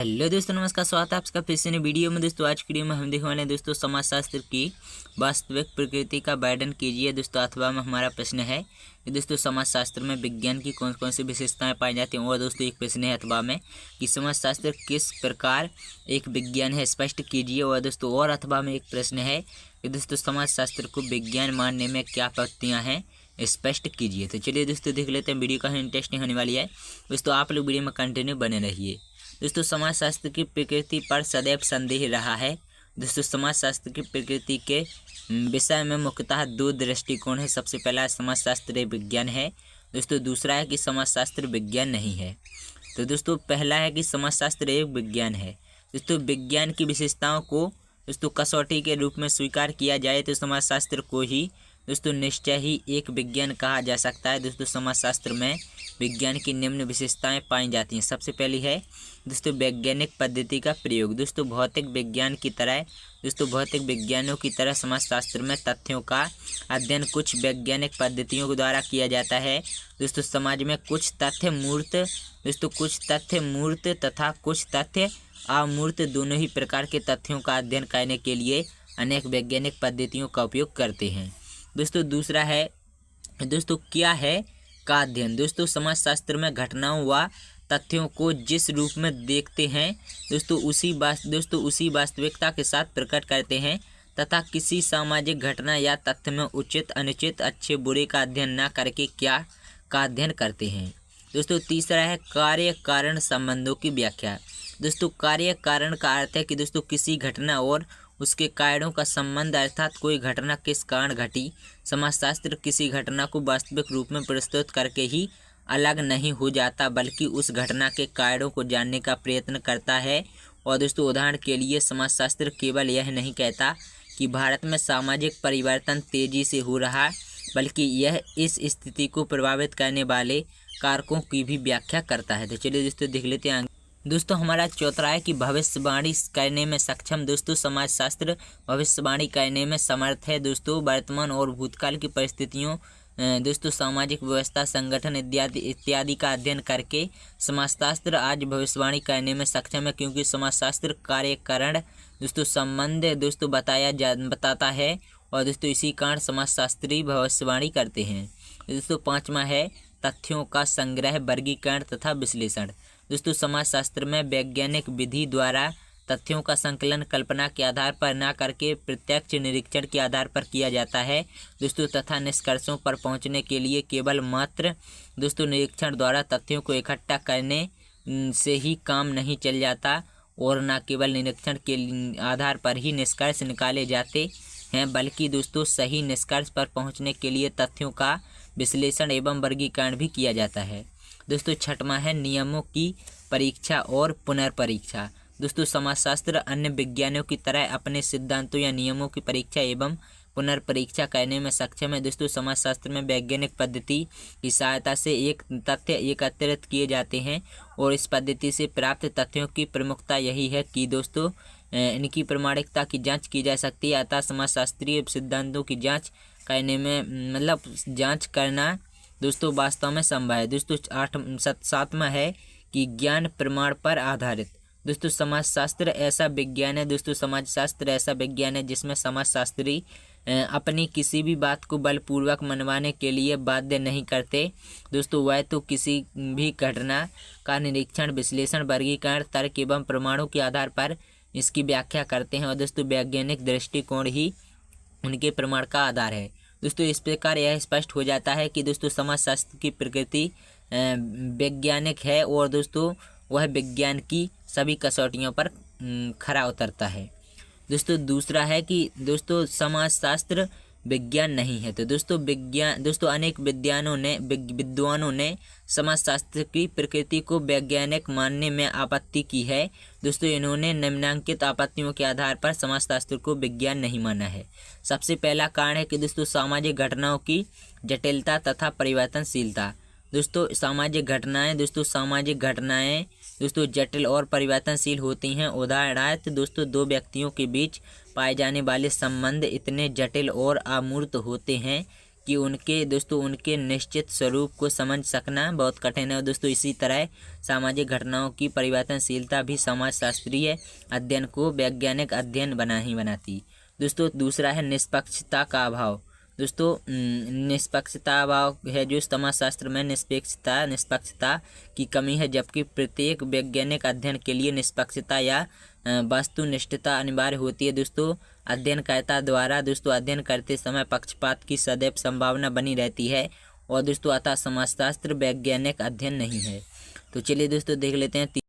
Hello दोस्तों, नमस्कार। स्वागत है आपका फिर से नई वीडियो में। दोस्तों आज की वीडियो में हम देखने वाले हैं दोस्तों समाजशास्त्र की वास्तविक प्रकृति का वर्णन कीजिए। दोस्तों अथवा में हमारा प्रश्न है कि दोस्तों समाजशास्त्र में विज्ञान की कौन कौन सी विशेषताएं पाई जाती हैं। और दोस्तों एक प्रश्न है अथवा में कि समाजशास्त्र किस प्रकार एक विज्ञान है, स्पष्ट कीजिए। और दोस्तों और अथवा में एक प्रश्न है कि दोस्तों समाजशास्त्र को विज्ञान मानने में क्या आपत्तियाँ हैं, स्पष्ट कीजिए। तो चलिए दोस्तों देख लेते हैं, वीडियो काफ़ी इंटरेस्टिंग होने वाली है। दोस्तों आप लोग वीडियो में कंटिन्यू बने रहिए। दोस्तों समाजशास्त्र की प्रकृति पर सदैव संदेह रहा है। दोस्तों समाजशास्त्र की प्रकृति के विषय में मुख्यतः दो दृष्टिकोण है। सबसे पहला समाजशास्त्र एक विज्ञान है। दोस्तों दूसरा है कि समाजशास्त्र विज्ञान नहीं है। तो दोस्तों पहला है कि समाजशास्त्र एक विज्ञान है। दोस्तों विज्ञान की विशेषताओं को दोस्तों कसौटी के रूप में स्वीकार किया जाए तो समाजशास्त्र को ही दोस्तों निश्चय ही एक विज्ञान कहा जा सकता है। दोस्तों समाजशास्त्र में विज्ञान की निम्न विशेषताएं पाई जाती हैं। सबसे पहली है दोस्तों वैज्ञानिक पद्धति का प्रयोग। दोस्तों भौतिक विज्ञान की तरह भौतिक विज्ञानों की तरह समाजशास्त्र में तथ्यों का अध्ययन कुछ वैज्ञानिक पद्धतियों के द्वारा किया जाता है। दोस्तों समाज में कुछ तथ्य मूर्त तथा कुछ तथ्य अमूर्त दोनों ही प्रकार के तथ्यों का अध्ययन करने के लिए अनेक वैज्ञानिक पद्धतियों का उपयोग करते हैं। दोस्तों दूसरा है दोस्तों क्या है का अध्ययन। दोस्तों समाजशास्त्र में घटनाओं व तथ्यों को जिस रूप में देखते हैं दोस्तों उसी वास्तविकता के साथ प्रकट करते हैं तथा किसी सामाजिक घटना या तथ्य में उचित अनुचित अच्छे बुरे का अध्ययन न करके क्या का अध्ययन करते हैं। दोस्तों तीसरा है कार्य कारण संबंधों की व्याख्या। दोस्तों कार्य कारण का अर्थ है कि दोस्तों किसी घटना और उसके कारणों का संबंध, अर्थात कोई घटना किस कारण घटी। समाजशास्त्र किसी घटना को वास्तविक रूप में प्रस्तुत करके ही अलग नहीं हो जाता, बल्कि उस घटना के कारणों को जानने का प्रयत्न करता है। और दोस्तों उदाहरण के लिए समाजशास्त्र केवल यह नहीं कहता कि भारत में सामाजिक परिवर्तन तेजी से हो रहा है, बल्कि यह इस स्थिति को प्रभावित करने वाले कारकों की भी व्याख्या करता है। तो चलिए दोस्तों देख लेते हैं। दोस्तों हमारा चौथा है कि भविष्यवाणी करने में सक्षम। दोस्तों समाजशास्त्र भविष्यवाणी करने में समर्थ है। दोस्तों वर्तमान और भूतकाल की परिस्थितियों दोस्तों सामाजिक व्यवस्था, संगठन इत्यादि का अध्ययन करके समाजशास्त्र आज भविष्यवाणी करने में सक्षम है, क्योंकि समाजशास्त्र कार्य कारण दोस्तों संबंध दोस्तों बताता है। और दोस्तों इसी कारण समाजशास्त्री भविष्यवाणी करते हैं। दोस्तों पाँचवा है तथ्यों का संग्रह, वर्गीकरण तथा विश्लेषण। दोस्तों समाजशास्त्र में वैज्ञानिक विधि द्वारा तथ्यों का संकलन कल्पना के आधार पर न करके प्रत्यक्ष निरीक्षण के आधार पर किया जाता है। दोस्तों तथा निष्कर्षों पर पहुंचने के लिए केवल मात्र दोस्तों निरीक्षण द्वारा तथ्यों को इकट्ठा करने से ही काम नहीं चल जाता, और न केवल निरीक्षण के आधार पर ही निष्कर्ष निकाले जाते हैं, बल्कि दोस्तों सही निष्कर्ष पर पहुँचने के लिए तथ्यों का विश्लेषण एवं वर्गीकरण भी किया जाता है। दोस्तों छठवां है नियमों की परीक्षा और पुनर्परीक्षा। दोस्तों समाजशास्त्र अन्य विज्ञानों की तरह अपने सिद्धांतों या नियमों की परीक्षा एवं पुनर्परीक्षा करने में सक्षम है। दोस्तों समाजशास्त्र में वैज्ञानिक पद्धति की सहायता से एक तथ्य एकत्रित किए जाते हैं, और इस पद्धति से प्राप्त तथ्यों की प्रमुखता यही है कि दोस्तों इनकी प्रामाणिकता की जांच की जा सकती है। अतः समाजशास्त्रीय सिद्धांतों की जांच करने में जांच करना दोस्तों वास्तव में संभव है। दोस्तों सातवां है कि ज्ञान प्रमाण पर आधारित। दोस्तों समाजशास्त्र ऐसा विज्ञान है जिसमें समाजशास्त्री अपनी किसी भी बात को बलपूर्वक मनवाने के लिए बाध्य नहीं करते। दोस्तों वह तो किसी भी घटना का निरीक्षण, विश्लेषण, वर्गीकरण, तर्क एवं प्रमाणों के आधार पर इसकी व्याख्या करते हैं, और दोस्तों वैज्ञानिक दृष्टिकोण ही उनके प्रमाण का आधार है। दोस्तों इस प्रकार यह स्पष्ट हो जाता है कि दोस्तों समाजशास्त्र की प्रकृति वैज्ञानिक है, और दोस्तों वह विज्ञान की सभी कसौटियों पर खरा उतरता है। दोस्तों दूसरा है कि दोस्तों समाजशास्त्र विज्ञान नहीं है। तो दोस्तों अनेक विद्वानों ने समाजशास्त्र की प्रकृति को वैज्ञानिक मानने में आपत्ति की है। दोस्तों इन्होंने निम्नलिखित आपत्तियों के आधार पर समाजशास्त्र को विज्ञान नहीं माना है। सबसे पहला कारण है कि दोस्तों सामाजिक घटनाओं की जटिलता तथा परिवर्तनशीलता। दोस्तों सामाजिक घटनाएं दोस्तों जटिल और परिवर्तनशील होती हैं। उदाहरणार्थ दोस्तों दो व्यक्तियों के बीच पाए जाने वाले संबंध इतने जटिल और अमूर्त होते हैं कि उनके निश्चित स्वरूप को समझ सकना बहुत कठिन है। दोस्तों इसी तरह सामाजिक घटनाओं की परिवर्तनशीलता भी समाजशास्त्रीय अध्ययन को वैज्ञानिक अध्ययन बनाती। दोस्तों दूसरा है निष्पक्षता का अभाव। दोस्तों निष्पक्षता अभाव है जो समाजशास्त्र में निष्पक्षता की कमी है, जबकि प्रत्येक वैज्ञानिक अध्ययन के लिए निष्पक्षता या वस्तुनिष्ठता अनिवार्य होती है। दोस्तों अध्ययनकर्ता द्वारा अध्ययन करते समय पक्षपात की सदैव संभावना बनी रहती है और दोस्तों अतः समाजशास्त्र वैज्ञानिक अध्ययन नहीं है। तो चलिए दोस्तों देख लेते हैं